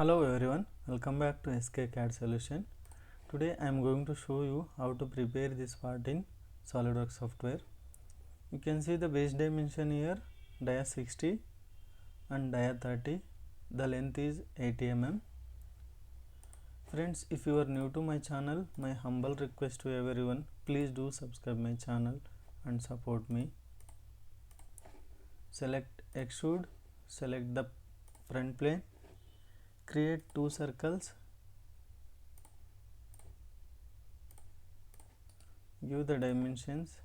Hello everyone, welcome back to SK Solution. Today I am going to show you how to prepare this part in SolidWorks software. You can see the base dimension here, dia 60 and dia 30. The length is 80 mm. Friends, if you are new to my channel, my humble request to everyone, please do subscribe my channel and support me. Select extrude, select the front plane, create two circles, give the dimensions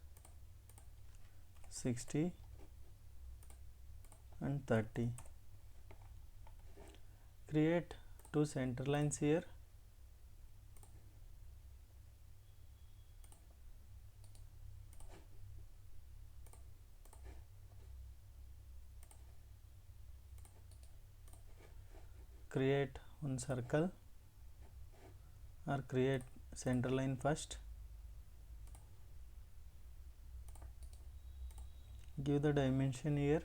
60 and 30. Create two center lines here. Create one circle or create center line first. Give the dimension here.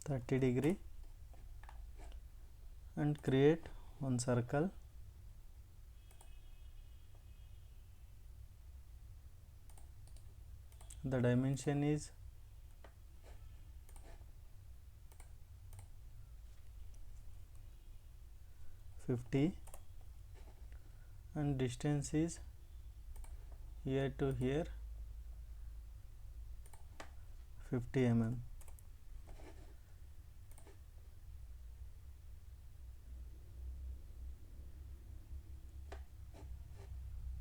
(30°) and create one circle. The dimension is 50 and distance is here to here 50 mm.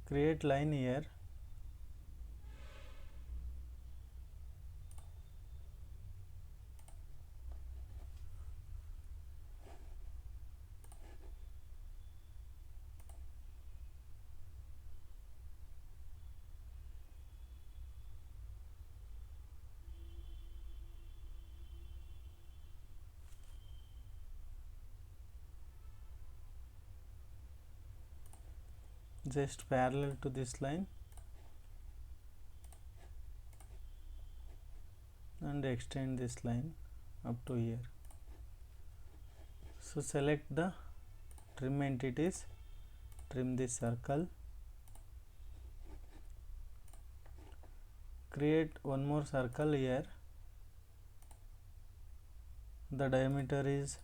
Create line here. Just parallel to this line and extend this line up to here. So select the trim entities, trim this circle, create one more circle here. The diameter is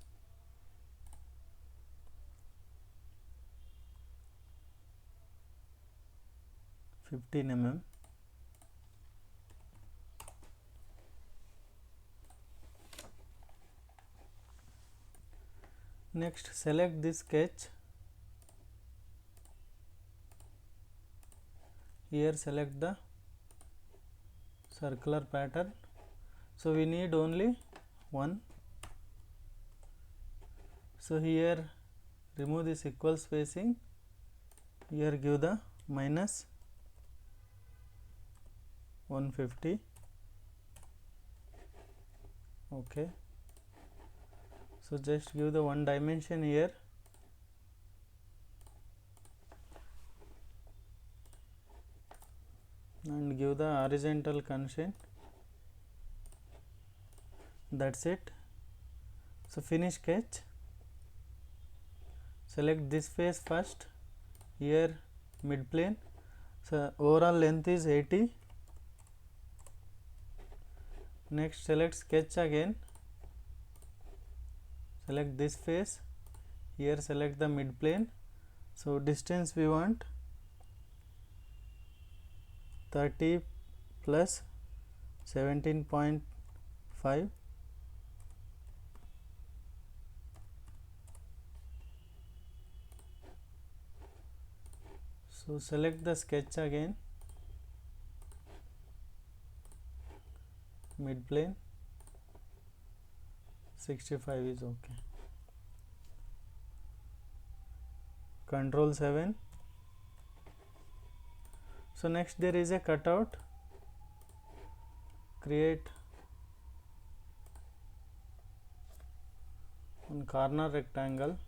15 mm. Next, select this sketch. Here select the circular pattern. So we need only one. So here remove this equal spacing. Here give the minus 150. Okay. So just give the one dimension here. And give the horizontal constraint. That's it. So finish sketch. Select this face first. Here mid plane. So overall length is 80. Next select sketch again. Select this face. Here select the mid plane. So distance we want 30 plus 17.5. So select the sketch again, mid plane 65 is okay. Control 7. So next there is a cutout. Create one corner rectangle.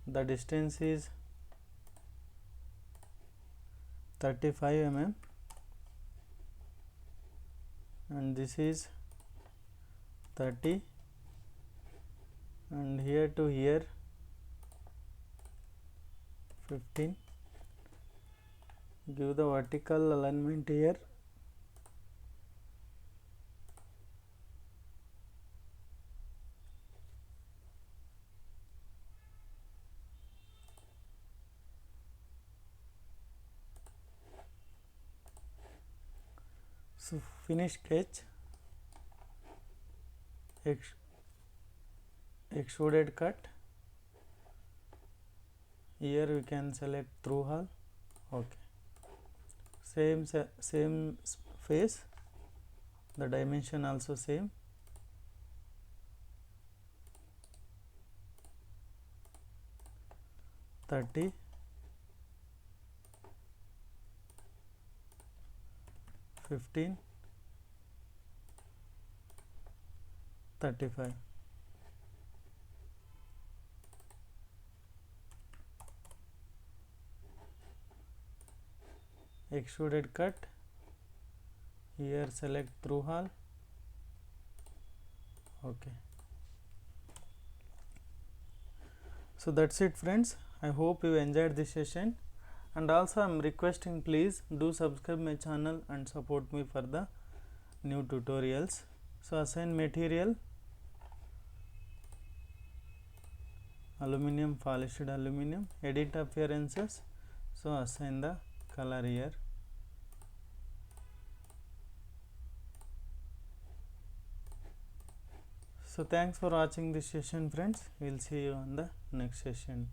The distance is 35 mm. and this is 30, and here to here 15. Give the vertical alignment here. So finish sketch, extruded cut. Here we can select through hole. Okay. Same face. The dimension also same. (30), 15, 35. Extruded cut. Here select through hole. Okay. So that's it, friends. I hope you enjoyed this session, and also I am requesting, please do subscribe my channel and support me for the new tutorials. So assign material aluminum, polished aluminum. Edit appearances. So assign the color here. So thanks for watching this session, friends. We'll see you on the next session.